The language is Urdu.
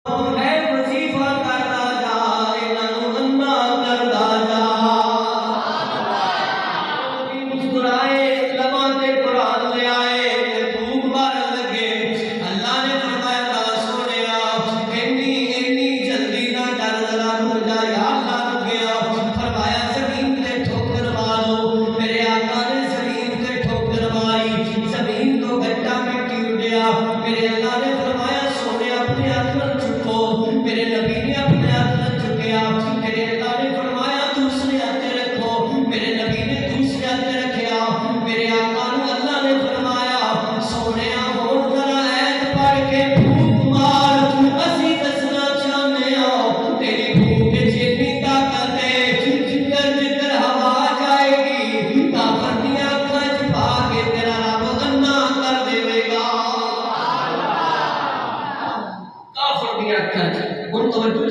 اے وظیفہ کردا جا انہاں نوں انا کردا جا نبی مسکرائے لباں تے قرآن لے آئے تے پھوک مارن لگے اللہ نے فرمایا اللہ سونیا اینی جلدی نہ کر ذرا رک جا یا اللہ رک گیا فرمایا زمین تے ٹھوکر مارو میرے آقا نے زمین تے ٹھوکر ماری زمین تو گڈھا مٹی اڑیا میرے اللہ نے فرمایا سونے اپنے ہاتھ میں چکو میرے نبی نے اپنے ہاتھ میں چکیا میرے اللہ نے فرمایا دوسرے ہاتھ رکھو میرے نبی نے دوسرے ہاتھ رکھیا میرے آقا نے اللہ نے فرمایا سونے ہون ذرا ایت پڑھ کے پھوک مار اسی دسنا چاہنے ہو تیری پھوک جتنی طاقت ہے جدھر ہوا جائے گی کافر دی آنکھاں چ پا کے تیرا رب انا کر دے گا کافر دی آنکھاں چ ہن توجہ